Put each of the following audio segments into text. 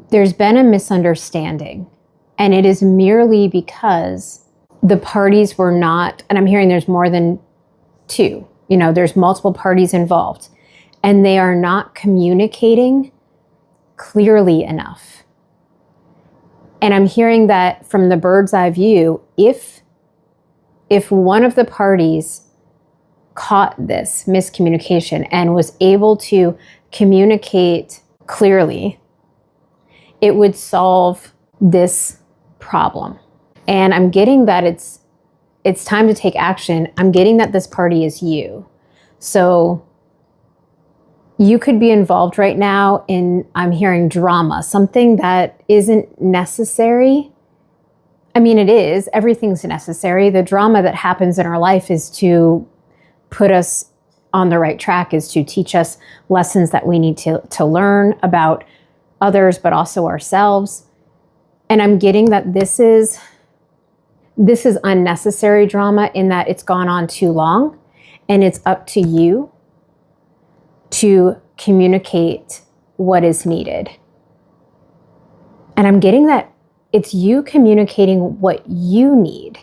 there's been a misunderstanding, and it is merely because the parties were not, and I'm hearing there's more than two, there's multiple parties involved, and they are not communicating clearly enough. And I'm hearing that from the bird's eye view, if one of the parties caught this miscommunication and was able to communicate clearly, it would solve this problem. And I'm getting that it's time to take action. I'm getting that this party is you. So you could be involved right now in, I'm hearing drama, something that isn't necessary. I mean, it is. Everything's necessary. The drama that happens in our life is to put us on the right track, is to teach us lessons that we need to learn about others, but also ourselves. And I'm getting that this is unnecessary drama in that it's gone on too long, and it's up to you to communicate what is needed. And I'm getting that it's you communicating what you need,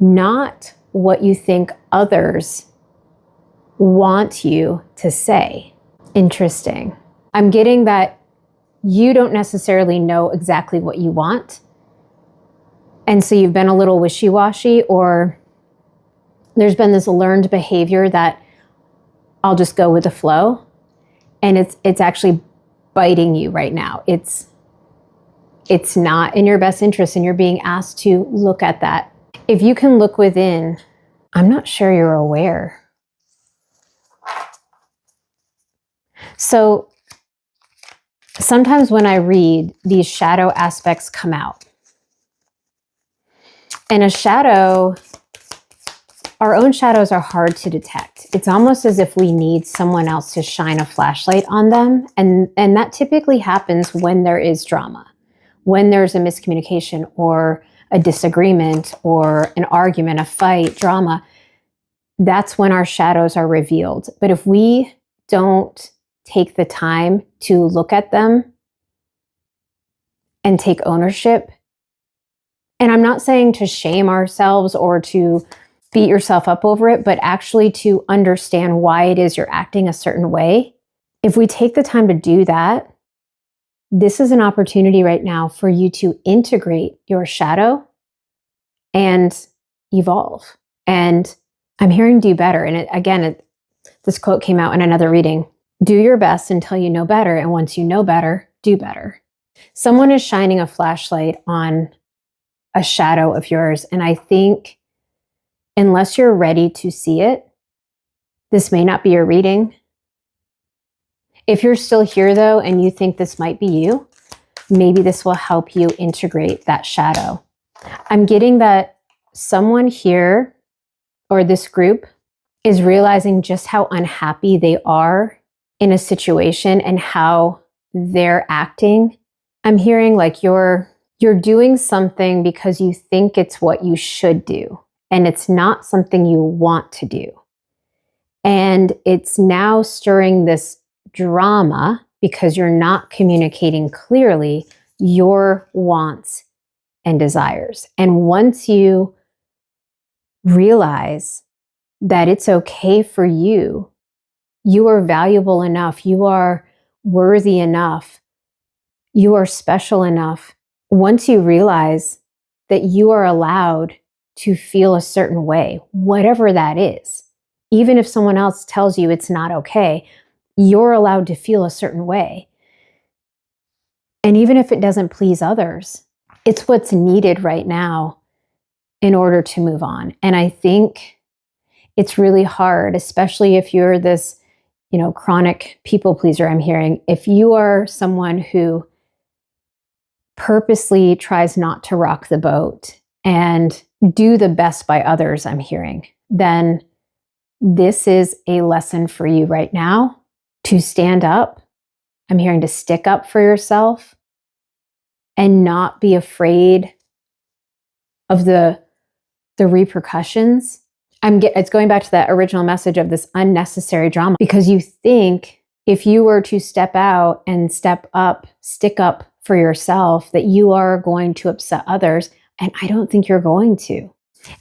not what you think others want you to say. Interesting. I'm getting that you don't necessarily know exactly what you want. And so you've been a little wishy-washy, or there's been this learned behavior that I'll just go with the flow. And it's actually biting you right now. It's not in your best interest, and you're being asked to look at that. If you can look within, I'm not sure you're aware. So sometimes when I read, these shadow aspects come out. And a shadow, our own shadows are hard to detect. It's almost as if we need someone else to shine a flashlight on them. And that typically happens when there is drama, when there's a miscommunication or a disagreement or an argument, a fight, drama. That's when our shadows are revealed. But if we don't take the time to look at them and take ownership, and I'm not saying to shame ourselves or to beat yourself up over it, but actually to understand why it is you're acting a certain way. If we take the time to do that, this is an opportunity right now for you to integrate your shadow and evolve. And I'm hearing do better. And this quote came out in another reading. Do your best until you know better. And once you know better, do better. Someone is shining a flashlight on a shadow of yours. And I think unless you're ready to see it, this may not be your reading. If you're still here though, and you think this might be you, maybe this will help you integrate that shadow. I'm getting that someone here or this group is realizing just how unhappy they are in a situation and how they're acting. I'm hearing like you're doing something because you think it's what you should do, and it's not something you want to do. And it's now stirring this drama because you're not communicating clearly your wants and desires. And once you realize that it's okay for you, you are valuable enough, you are worthy enough, you are special enough. Once you realize that you are allowed to feel a certain way, whatever that is, even if someone else tells you it's not okay, you're allowed to feel a certain way. And even if it doesn't please others, it's what's needed right now in order to move on. And I think it's really hard, especially if you're this, chronic people pleaser. I'm hearing if you are someone who purposely tries not to rock the boat and do the best by others, I'm hearing, then this is a lesson for you right now to stand up. I'm hearing to stick up for yourself and not be afraid of the repercussions. It's going back to that original message of this unnecessary drama, because you think if you were to step out and step up, stick up for yourself, that you are going to upset others. And I don't think you're going to.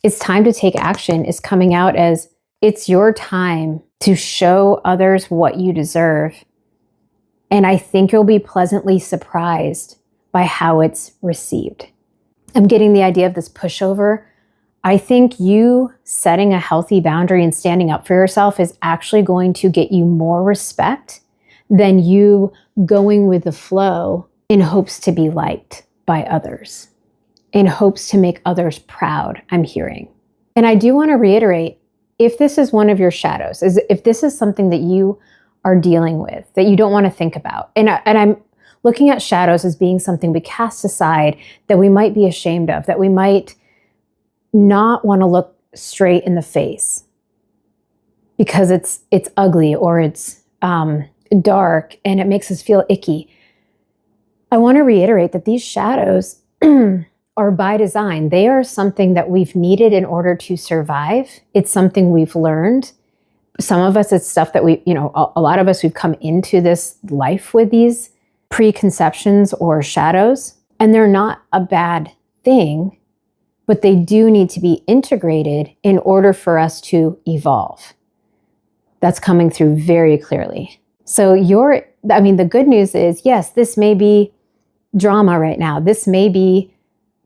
It's time to take action is coming out as it's your time to show others what you deserve. And I think you'll be pleasantly surprised by how it's received. I'm getting the idea of this pushover. I think you setting a healthy boundary and standing up for yourself is actually going to get you more respect than you going with the flow in hopes to be liked by others, in hopes to make others proud, I'm hearing. And I do want to reiterate, if this is one of your shadows, if this is something that you are dealing with, that you don't want to think about, and I'm looking at shadows as being something we cast aside, that we might be ashamed of, that we might not want to look straight in the face because it's ugly or it's dark and it makes us feel icky. I want to reiterate that these shadows are by design. They are something that we've needed in order to survive. It's something we've learned. Some of us, it's stuff that a lot of us, we've come into this life with these preconceptions or shadows, and they're not a bad thing, but they do need to be integrated in order for us to evolve. That's coming through very clearly. So the good news is, yes, this may be drama right now. This may be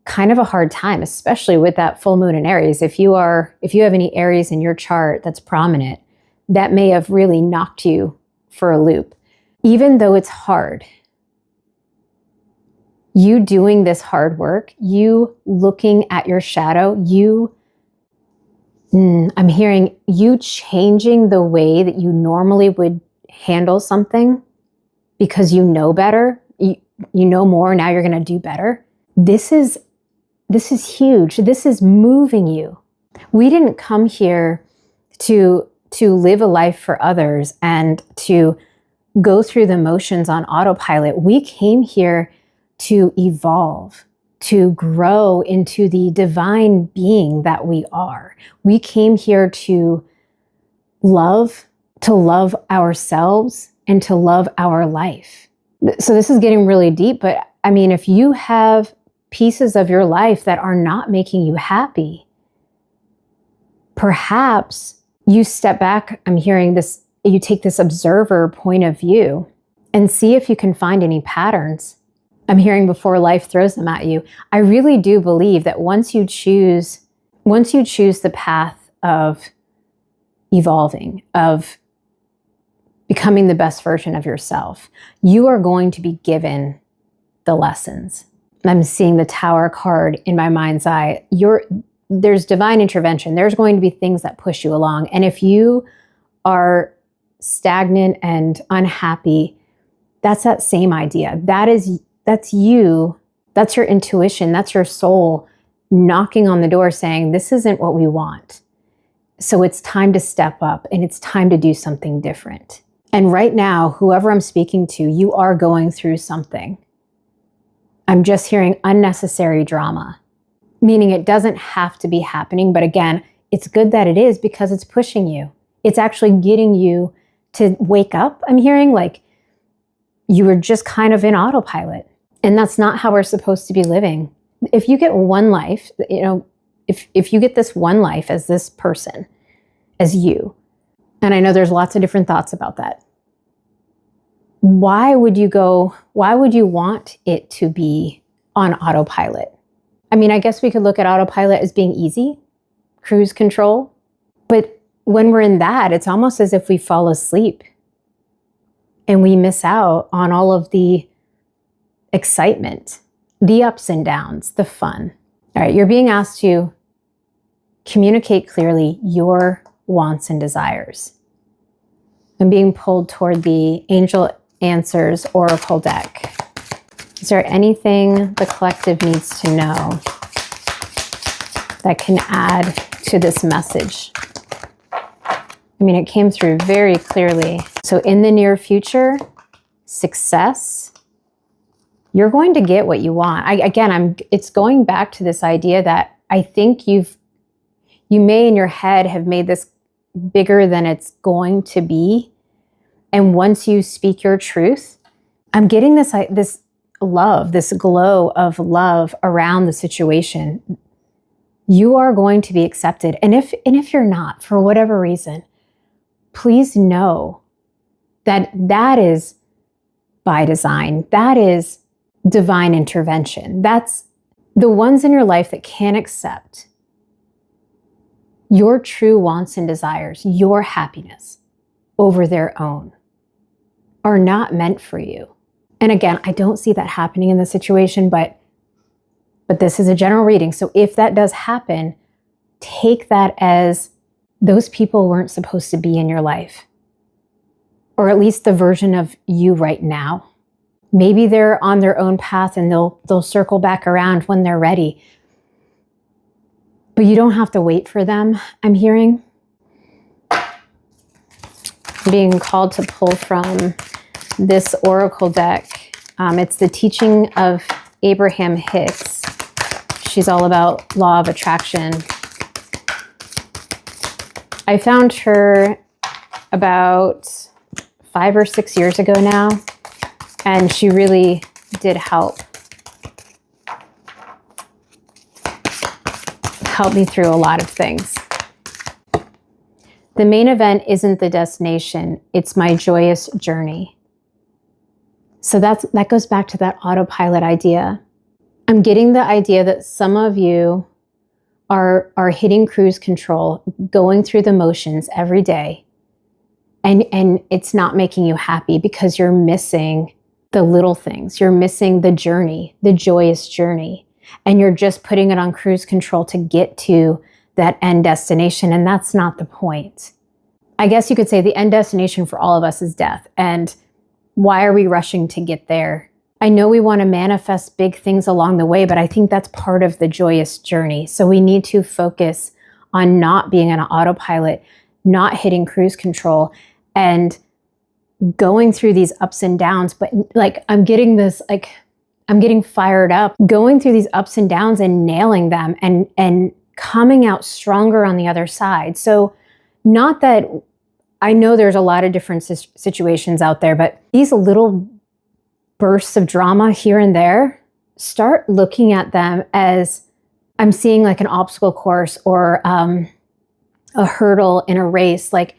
kind of a hard time, especially with that full moon in Aries. If you have any Aries in your chart that's prominent, that may have really knocked you for a loop. Even though it's hard, you doing this hard work, you looking at your shadow, I'm hearing you changing the way that you normally would handle something because you know better, you know more, now you're going to do better. This is huge. This is moving you. We didn't come here to live a life for others and to go through the motions on autopilot. We came here to evolve, to grow into the divine being that we are. We came here to love ourselves and to love our life. So this is getting really deep, but I mean, if you have pieces of your life that are not making you happy, perhaps you step back. I'm hearing this, you take this observer point of view and see if you can find any patterns. I'm hearing before life throws them at you. I really do believe that once you choose the path of evolving, of becoming the best version of yourself, you are going to be given the lessons. I'm seeing the Tower card in my mind's eye. There's divine intervention. There's going to be things that push you along. And if you are stagnant and unhappy, that's that same idea. That's you. That's your intuition. That's your soul knocking on the door saying, this isn't what we want. So it's time to step up and it's time to do something different. And right now, whoever I'm speaking to, you are going through something. I'm just hearing unnecessary drama, meaning it doesn't have to be happening. But again, it's good that it is because it's pushing you. It's actually getting you to wake up. I'm hearing like you were just kind of in autopilot. And that's not how we're supposed to be living. If you get one life, if you get this one life as this person, as you, and I know there's lots of different thoughts about that. Why would you want it to be on autopilot? I mean, I guess we could look at autopilot as being easy, cruise control. But when we're in that, it's almost as if we fall asleep and we miss out on all of the excitement, the ups and downs, the fun. All right, you're being asked to communicate clearly your wants and desires. I'm being pulled toward the Angel Answers Oracle deck. Is there anything the collective needs to know that can add to this message? I mean, it came through very clearly. So in the near future, success, you're going to get what you want. It's going back to this idea that I think you may in your head have made this bigger than it's going to be. And once you speak your truth, I'm getting this love, this glow of love around the situation. You are going to be accepted. And if you're not, for whatever reason, please know that that is by design. That is divine intervention. That's the ones in your life that can't accept your true wants and desires, your happiness over their own, are not meant for you. And again, I don't see that happening in this situation, but this is a general reading. So if that does happen, take that as those people weren't supposed to be in your life, or at least the version of you right now. Maybe they're on their own path and they'll circle back around when they're ready. But you don't have to wait for them, I'm hearing. I'm being called to pull from this oracle deck. It's the teaching of Abraham Hicks. She's all about law of attraction. I found her about 5 or 6 years ago now, and she really did help me through a lot of things. The main event isn't the destination, it's my joyous journey. So that goes back to that autopilot idea. I'm getting the idea that some of you are hitting cruise control, going through the motions every day, and it's not making you happy because you're missing the little things. You're missing the journey, the joyous journey. And you're just putting it on cruise control to get to that end destination. And that's not the point. I guess you could say the end destination for all of us is death. And why are we rushing to get there? I know we want to manifest big things along the way, but I think that's part of the joyous journey. So we need to focus on not being on autopilot, not hitting cruise control, and going through these ups and downs. But like, I'm getting fired up, going through these ups and downs and nailing them and coming out stronger on the other side. So not that I know there's a lot of different situations out there, but these little bursts of drama here and there, start looking at them as I'm seeing like an obstacle course or a hurdle in a race. Like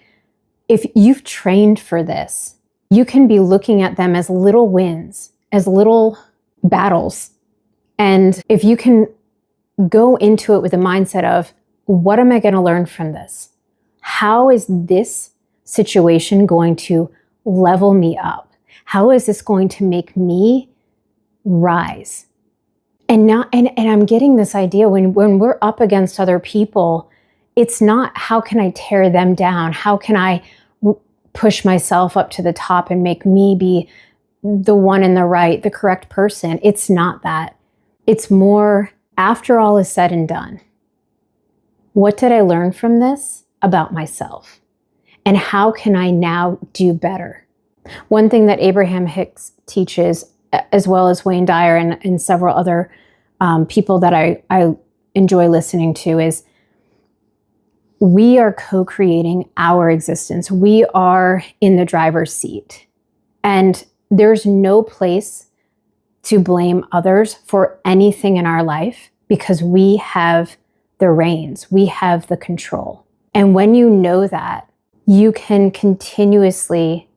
if you've trained for this, you can be looking at them as little wins, as little battles. And if you can go into it with a mindset of, what am I going to learn from this? How is this situation going to level me up? How is this going to make me rise? And I'm getting this idea when we're up against other people, it's not how can I tear them down? How can I push myself up to the top and make me be the one in the right, the correct person? It's not that. It's more, after all is said and done, what did I learn from this about myself? And how can I now do better? One thing that Abraham Hicks teaches, as well as Wayne Dyer and several other people that I enjoy listening to, is we are co-creating our existence. We are in the driver's seat. And there's no place to blame others for anything in our life because we have the reins, we have the control. And when you know that, you can continuously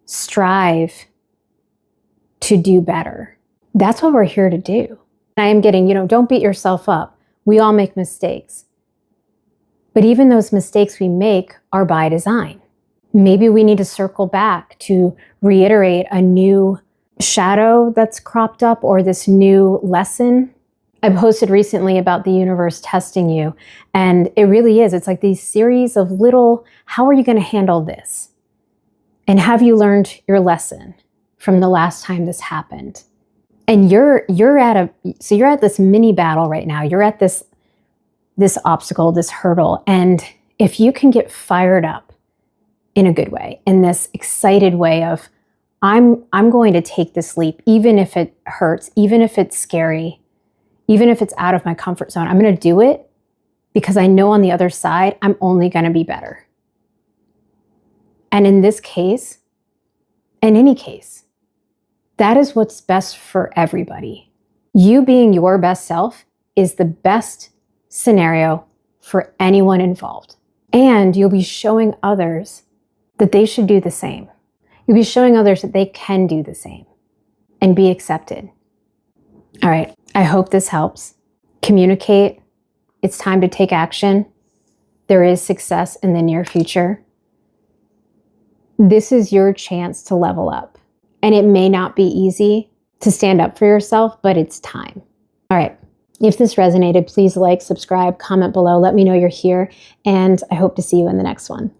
strive to do better. That's what we're here to do. I am getting, don't beat yourself up. We all make mistakes. But even those mistakes we make are by design. Maybe we need to circle back to reiterate a new shadow that's cropped up or this new lesson. I posted recently about the universe testing you, and it really is. It's like these series of little, how are you going to handle this? And have you learned your lesson from the last time this happened? And you're at this mini battle right now. You're at this obstacle, this hurdle. And if you can get fired up in a good way, in this excited way of, I'm going to take this leap, even if it hurts, even if it's scary, even if it's out of my comfort zone, I'm going to do it because I know on the other side, I'm only going to be better. And in this case, in any case, that is what's best for everybody. You being your best self is the best scenario for anyone involved. And you'll be showing others that they should do the same. You'll be showing others that they can do the same and be accepted. All right, I hope this helps. Communicate. It's time to take action. There is success in the near future. This is your chance to level up. And it may not be easy to stand up for yourself, but it's time. All right. If this resonated, please like, subscribe, comment below. Let me know you're here. And I hope to see you in the next one.